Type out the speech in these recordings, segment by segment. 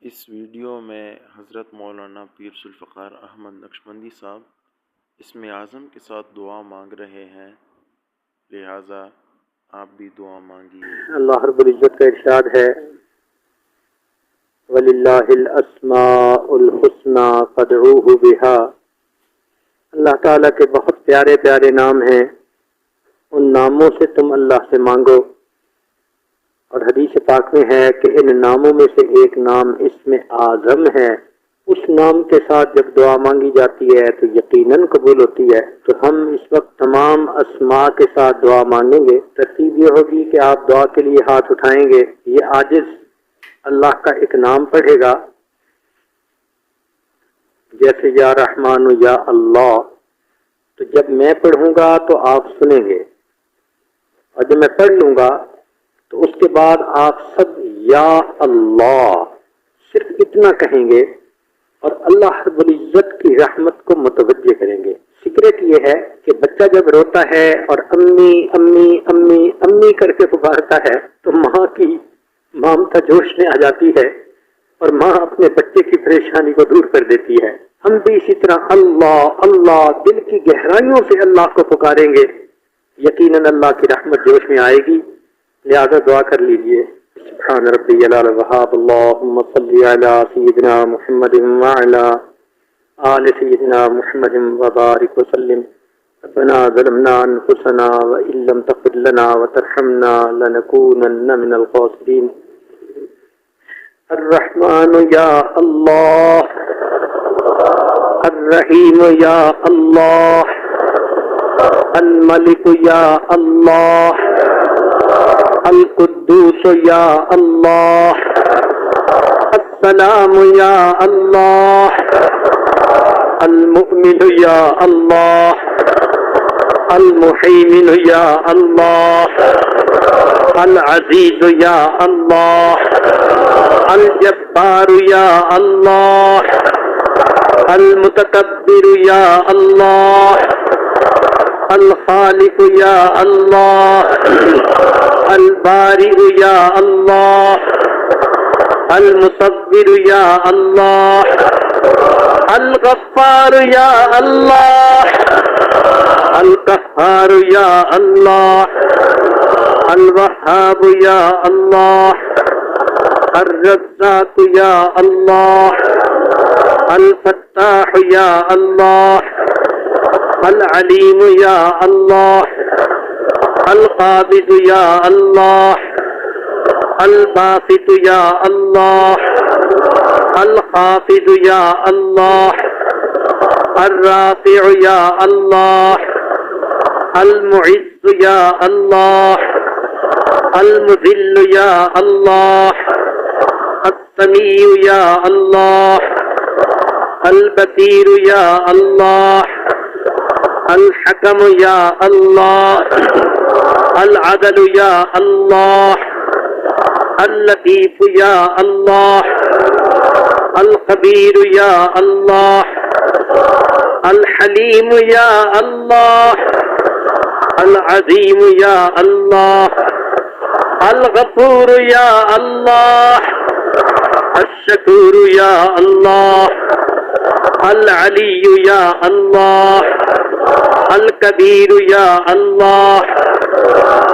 اس video میں حضرت مولانا پیر ذوالفقار احمد نقشبندی صاحب اسم اعظم کے ساتھ دعا مانگ رہے ہیں، لہٰذا آپ بھی دعا مانگیے۔ اللہ رب العزت کا ارشاد ہے وَلِلَّهِ الْأَسْمَاءُ الْحُسْنَى فَادْعُوهُ بِهَا۔ اللہ تعالیٰ کے بہت پیارے پیارے نام ہیں، ان ناموں سے تم اللہ سے مانگو۔ اور حدیث پاک میں ہے کہ ان ناموں میں سے ایک نام اسم اعظم ہے، اس نام کے ساتھ جب دعا مانگی جاتی ہے تو یقیناً قبول ہوتی ہے۔ تو ہم اس وقت تمام اسماء کے ساتھ دعا مانگیں گے۔ ترتیب یہ ہوگی کہ آپ دعا کے لیے ہاتھ اٹھائیں گے، یہ عاجز اللہ کا ایک نام پڑھے گا، جیسے یا رحمان یا اللہ۔ تو جب میں پڑھوں گا تو آپ سنیں گے، اور جب میں پڑھ لوں گا تو اس کے بعد آپ سب یا اللہ صرف اتنا کہیں گے، اور اللہ رب العزت کی رحمت کو متوجہ کریں گے۔ سیکریٹ یہ ہے کہ بچہ جب روتا ہے اور امی امی امی امی کر کے پکارتا ہے تو ماں کی ممتا جوش میں آ جاتی ہے، اور ماں اپنے بچے کی پریشانی کو دور کر دیتی ہے۔ ہم بھی اسی طرح اللہ اللہ دل کی گہرائیوں سے اللہ کو پکاریں گے، یقیناً اللہ کی رحمت جوش میں آئے گی۔ لہذا دعا کر لیجئے۔ سبحان ربی العلی الوہاب، اللہم صلی علی سیدنا محمد وعلی آل سیدنا محمد وبارک وسلم۔ ربنا ظلمنا انفسنا وان لم تغفر لنا وترحمنا لنکونن من الخاسرین۔ الرحمن یا اللہ، الرحیم یا اللہ، الملک یا اللہ، القدوس یا اللہ، السلام یا اللہ، المؤمن یا اللہ، المحیمن یا اللہ، العزیز یا اللہ، الجبار یا اللہ، المتکبر یا اللہ، الخالق یا اللہ، البارئ یا اللہ، المصور یا اللہ، الغفار یا اللہ، القہار یا اللہ، الوہاب یا اللہ، الرزاق یا اللہ، الفتاح یا اللہ، العلیم یا اللہ، القابض یا اللہ، الباسط یا اللہ، الخافض یا اللہ، الرافع یا اللہ، المعز یا اللہ، المذل یا اللہ، السمیع یا اللہ، البصیر یا اللہ، الحکم یا اللہ، العدل یا اللہ، اللطیف یا اللہ، الخبیر یا اللہ، الحلیم یا اللہ، العظیم یا اللہ، الغفور یا اللہ، الشکور یا اللہ، العلی یا اللہ، الکبیر یا اللہ،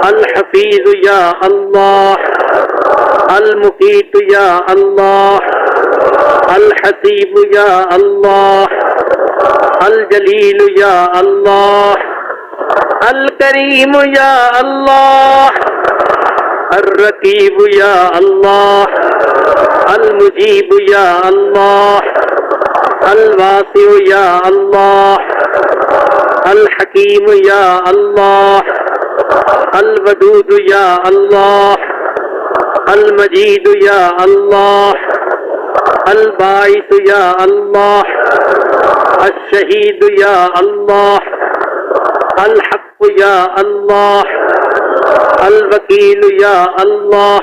الحفیظ یا اللہ، المقیت یا اللہ، الحسیب یا اللہ، الجلیل یا اللہ، الکریم یا اللہ، الرقیب یا اللہ، المجیب یا اللہ، الواسع یا اللہ، الحکیم یا اللہ، الودود یا اللہ، المجید یا اللہ، الباعث یا اللہ، الشہید یا اللہ، الحق یا اللہ، الوکیل یا اللہ،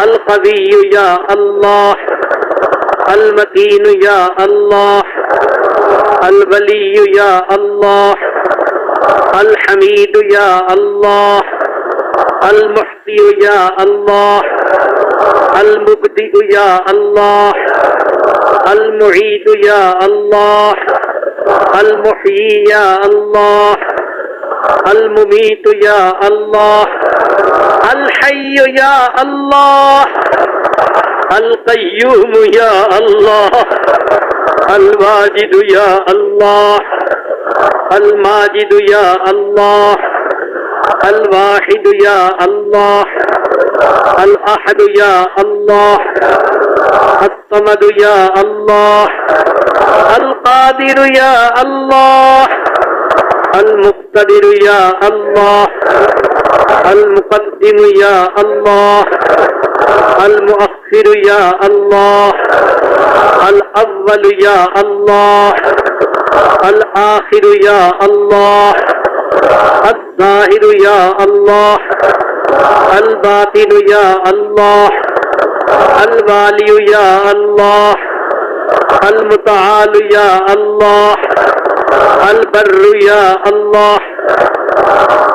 القوی یا اللہ، المتین یا اللہ، الولی یا اللہ، الحمید یا اللہ، المحصی یا اللہ، المبدئ یا اللہ، المعید یا اللہ، المحیی یا اللہ، الممیت یا اللہ، الحی یا اللہ، القیوم یا اللہ، الواجد یا اللہ، الماجد یا اللہ، الواحد یا اللہ، الاحد یا اللہ، الصمد یا اللہ، القادر یا اللہ، المقتدر یا اللہ، المقدم یا اللہ، المؤخر یا اللہ، الاول یا اللہ، الآخر یا اللہ، الظاہر یا اللہ، الباطن یا اللہ، الوالی یا اللہ، المتعال یا اللہ، البر یا اللہ،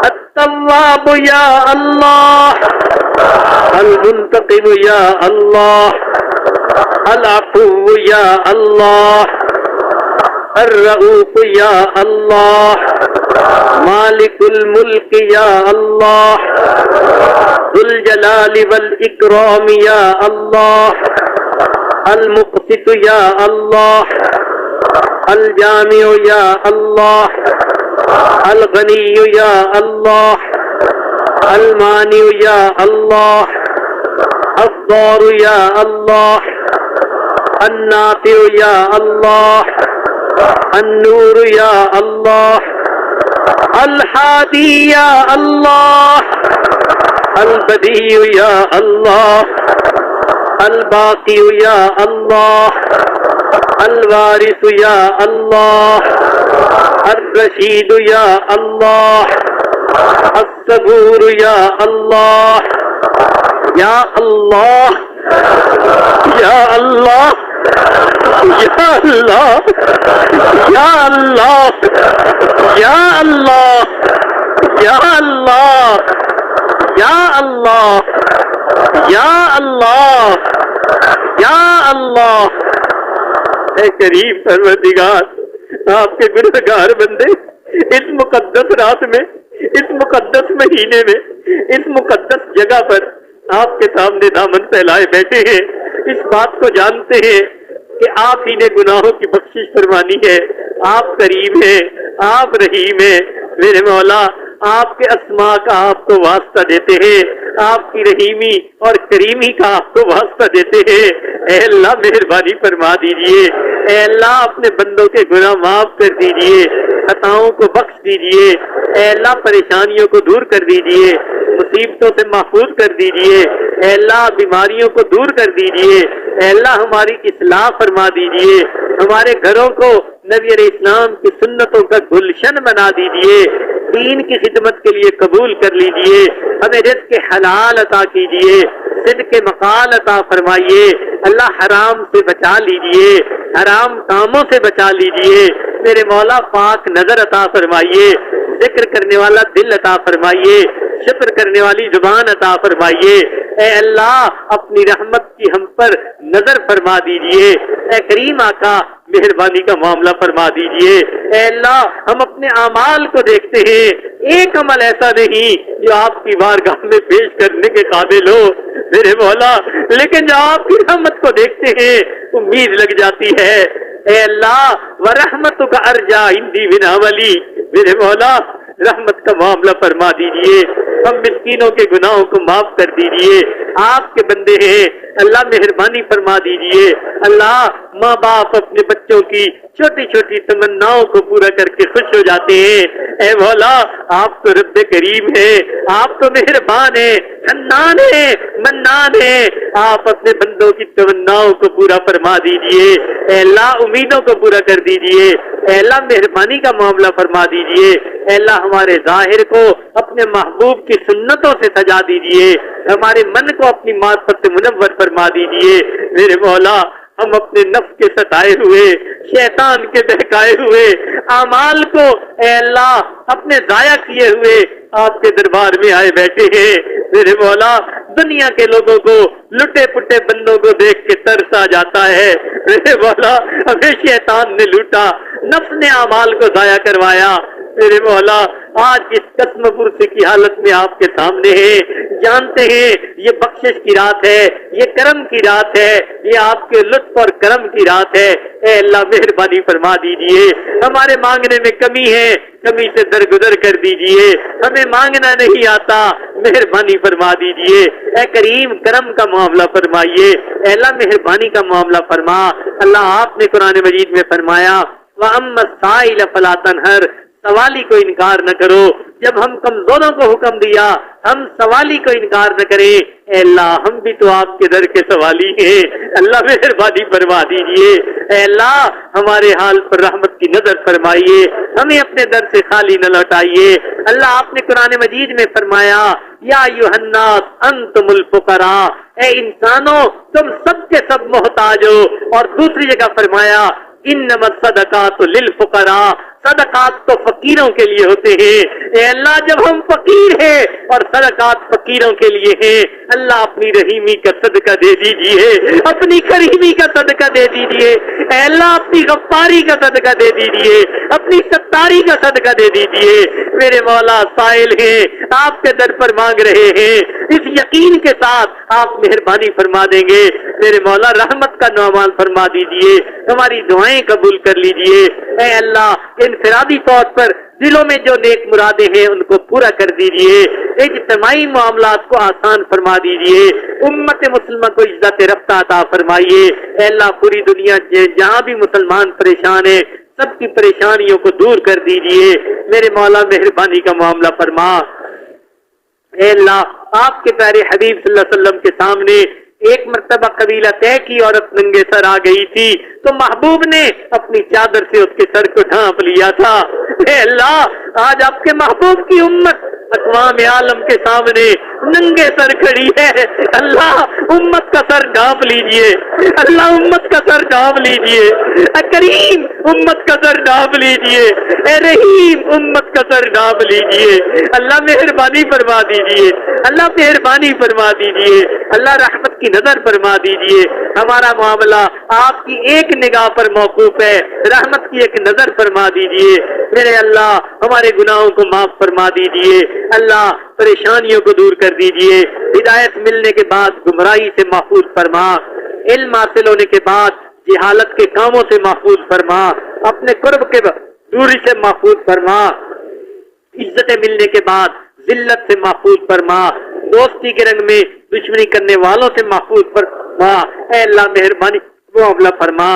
التواب یا اللہ، المنتقم یا اللہ، العفو یا اللہ، الرؤوف یا اللہ، مالک الملک یا اللہ، ذو الجلال والاکرام یا اللہ، المقسط یا اللہ، الجامع یا اللہ، الغنی یا اللہ، المانع یا اللہ، الضار یا اللہ، النافع یا اللہ، النور یا اللہ، الحادی یا اللہ، البدیع یا اللہ، الباقی یا اللہ، الوارث یا اللہ، الرشید یا اللہ، الصبور یا اللہ، یا اللہ، یا اللہ، یا اللہ، یا اللہ، یا اللہ، یا اللہ، یا اللہ، یا اللہ، یا اللہ۔ اے کریم پروردگار، آپ کے گنہگار بندے اس مقدس رات میں، اس مقدس مہینے میں، اس مقدس جگہ پر آپ کے سامنے دامن پھیلائے بیٹھے ہیں، اس بات کو جانتے ہیں کہ آپ ہی نے گناہوں کی بخشش فرمانی ہے۔ آپ کریم ہیں، آپ رحیم ہیں۔ میرے مولا، آپ کے اسماء کا آپ کو واسطہ دیتے ہیں، آپ کی رحیمی اور کریمی کا آپ کو واسطہ دیتے ہیں۔ اے اللہ مہربانی فرما دیجئے، اے اللہ اپنے بندوں کے گناہ معاف کر دیجئے، خطاؤں کو بخش دیجئے، اے اللہ پریشانیوں کو دور کر دیجئے، مصیبتوں سے محفوظ کر دیجئے، اے اللہ بیماریوں کو دور کر دیجئے، اے اللہ ہماری اصلاح فرما دیجئے، ہمارے گھروں کو نبی علیہ السلام کی سنتوں کا گلشن بنا دیجئے، دین کی خدمت کے لیے قبول کر لیجئے، ہمیں رزق حلال عطا کیجئے، صدق مقال عطا فرمائیے، اللہ حرام سے بچا لیجئے، حرام کاموں سے بچا لیجئے، میرے مولا پاک نظر عطا فرمائیے، ذکر کرنے والا دل عطا فرمائیے، شکر کرنے والی زبان عطا فرمائیے۔ اے اللہ اپنی رحمت کی ہم پر نظر فرما دیجئے، اے کریم آقا مہربانی کا معاملہ فرما دیجئے۔ اے اللہ ہم اپنے اعمال کو دیکھتے ہیں، ایک عمل ایسا نہیں جو آپ کی بارگاہ میں پیش کرنے کے قابل ہو میرے مولا، لیکن جو آپ کی رحمت کو دیکھتے ہیں امید لگ جاتی ہے۔ اے اللہ ورحمتک ارجا عندی من عملی، میرے مولا رحمت کا معاملہ فرما دیجئے، ہم مسکینوں کے گناہوں کو معاف کر دیجئے، آپ کے بندے ہیں اللہ مہربانی فرما دیجئے۔ اللہ ماں باپ اپنے بچوں کی چھوٹی چھوٹی تمناؤں کو پورا کر کے خوش ہو جاتے ہیں۔ اے مولا آپ تو رب کریم ہے، آپ تو مہربان ہے، حنان ہے، منان ہے، آپ اپنے بندوں کی تمناؤں کو پورا فرما دیجئے۔ اے اللہ امیدوں کو پورا کر دیجئے، اے اللہ مہربانی کا معاملہ فرما دیجئے۔ اے اللہ ہمارے ظاہر کو اپنے محبوب کی سنتوں سے سجا دیجئے، ہمارے من کو اپنی معرفت سے منور فرما دیجئے۔ میرے مولا ہم اپنے نفس کے ستائے ہوئے، شیطان کے بہکائے ہوئے اعمال کو اے اللہ اپنے ضائع کیے ہوئے آپ کے دربار میں آئے بیٹھے ہیں میرے مولا دنیا کے لوگوں کو لٹے پٹے بندوں کو دیکھ کے ترس آ جاتا ہے میرے مولا ہمیں شیطان نے لوٹا نفس نے اعمال کو ضائع کروایا میرے مولا آج اس قسم پرسی کی حالت میں آپ کے سامنے ہیں جانتے ہیں یہ بخشش کی رات ہے یہ کرم کی رات ہے یہ آپ کے لطف اور کرم کی رات ہے اے اللہ مہربانی فرما دیجئے ہمارے مانگنے میں کمی ہے کمی سے درگزر کر دیجئے ہمیں مانگنا نہیں آتا مہربانی فرما دیجئے اے کریم کرم کا معاملہ فرمائیے اے اللہ مہربانی کا معاملہ فرما اللہ آپ نے قرآن مجید میں فرمایا وَأَمَّا السَّائِلَ فَلَا تَنْهَرْ سوالی کو انکار نہ کرو جب ہم کمزوروں کو حکم دیا ہم سوالی کو انکار نہ کریں اے اللہ ہم بھی تو آپ کے در کے سوالی ہیں اللہ مہربانی فرما دیجئے اے اللہ ہمارے حال پر رحمت کی نظر فرمائیے ہمیں اپنے در سے خالی نہ لوٹائیے اللہ آپ نے قرآن مجید میں فرمایا یا ایھا الناس انتم الفقراء اے انسانوں تم سب کے سب محتاج ہو اور دوسری جگہ فرمایا انما الصدقات للفقراء صدقات تو فقیروں کے لیے ہوتے ہیں اے اللہ جب ہم فقیر ہیں اور صدقات فقیروں کے لیے ہیں اللہ اپنی رحیمی کا صدقہ دے دیجئے اپنی کریمی کا صدقہ دے دیجئے اے اللہ اپنی غفاری کا صدقہ دے دیجئے اپنی ستاری کا صدقہ دے دیجئے میرے مولا سائل ہیں آپ کے در پر مانگ رہے ہیں اس یقین کے ساتھ آپ مہربانی فرما دیں گے میرے مولا رحمت کا نعمان فرما دیجئے ہماری دعائیں قبول کر لیجئے اے اللہ انفرادی طور پر دلوں میں جو نیک مرادیں ہیں ان کو پورا کر دیجئے اجتماعی معاملات کو آسان فرما دیجئے امت مسلمہ کو عزت رفتہ عطا فرمائیے اے اللہ پوری دنیا جہاں بھی مسلمان پریشان ہیں سب کی پریشانیوں کو دور کر دیجئے میرے مولا مہربانی کا معاملہ فرما اے اللہ آپ کے پیارے حبیب صلی اللہ علیہ وسلم کے سامنے ایک مرتبہ قبیلہ طے کی عورت ننگے سر آ گئی تھی تو محبوب نے اپنی چادر سے اس کے سر کو ڈھانپ لیا تھا اے اللہ آج آپ کے محبوب کی امت اقوام عالم کے سامنے ننگے سر کھڑی ہے اللہ امت کا سر ڈھانپ لیجئے اللہ امت کا سر ڈھانپ لیجئے اے کریم امت کا سر ڈھانپ لیجئے اے رحیم امت کا سر ڈھانپ لیجئے اللہ مہربانی فرما دیجئے اللہ مہربانی فرما دیجئے اللہ رحمت کی نظر فرما دیجئے ہمارا معاملہ آپ کی ایک نگاہ پر موقوف ہے رحمت کی ایک نظر فرما دیجئے میرے اللہ ہمارے گناہوں کو معاف فرما دیجئے اللہ پریشانیوں کو دور کر دیجئے ہدایت ملنے کے بعد گمراہی سے محفوظ فرما علم حاصل ہونے کے بعد جہالت کے کاموں سے محفوظ فرما اپنے قرب کے دوری سے محفوظ فرما عزت ملنے کے بعد ذلت سے محفوظ فرما دوستی کے رنگ میں دشمنی کرنے والوں سے محفوظ فرما اے اللہ مہربانی معاملہ فرما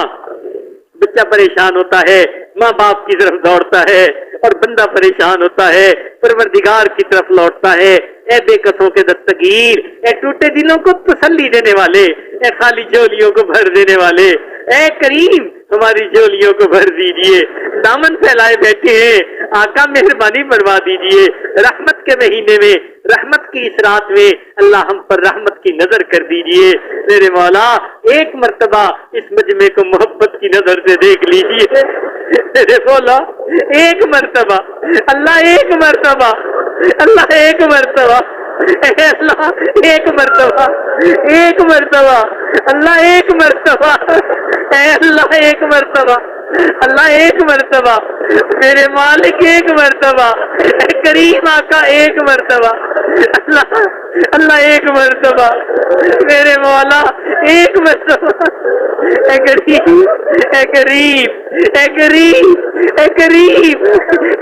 بچہ پریشان ہوتا ہے ماں باپ کی طرف دوڑتا ہے اور بندہ پریشان ہوتا ہے پروردگار کی طرف لوٹتا ہے اے بے کسوں کے دستگیر اے ٹوٹے دلوں کو تسلی دینے والے اے خالی جولیوں کو بھر دینے والے اے کریم ہماری جولیوں کو بھر دیجئے دامن پھیلائے بیٹھے ہیں آقا مہربانی فرما دیجئے رحمت کے مہینے میں رحمت کی اس رات میں اللہ ہم پر رحمت کی نظر کر دیجئے میرے مولا ایک مرتبہ اس مجمع کو محبت کی نظر سے دیکھ لیجئے میرے مولا ایک مرتبہ اللہ ایک مرتبہ اللہ ایک مرتبہ اے اللہ ایک مرتبہ ایک مرتبہ اللہ ایک مرتبہ اے اللہ ایک مرتبہ اللہ ایک مرتبہ میرے مالک ایک مرتبہ اے کریم آقا ایک مرتبہ اللہ اللہ ایک مرتبہ میرے مولا ایک مرتبہ اے غریب اے غریب اے غریب اے غریب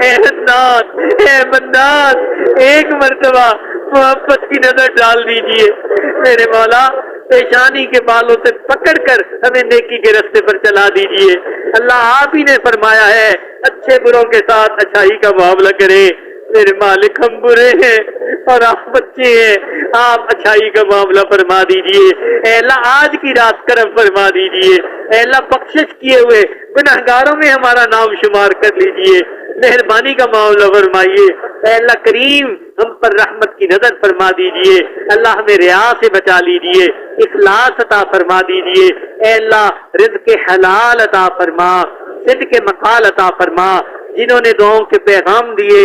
اے حنان اے منان ایک مرتبہ محبت کی نظر ڈال دیجئے میرے مولا پیشانی کے بالوں سے پکڑ کر ہمیں نیکی کے راستے پر چلا دیجئے اللہ آپ ہی نے فرمایا ہے اچھے بروں کے ساتھ اچھائی کا معاملہ کریں میرے مالک ہم برے ہیں اور آپ بچے ہیں آپ اچھائی کا معاملہ فرما دیجئے اے اللہ آج کی رات کرم فرما دیجئے اے اللہ بخشش کیے ہوئے گناہگاروں میں ہمارا نام شمار کر لیجئے مہربانی کا معاملہ فرمائیے اے اللہ کریم ہم پر رحمت کی نظر فرما دیجئے اللہ ہمیں ریا سے بچا لیجئے اخلاص عطا فرما دیجئے اے اللہ رزق حلال عطا فرما صدق مقال عطا فرما جنہوں نے دعاؤں کے پیغام دیے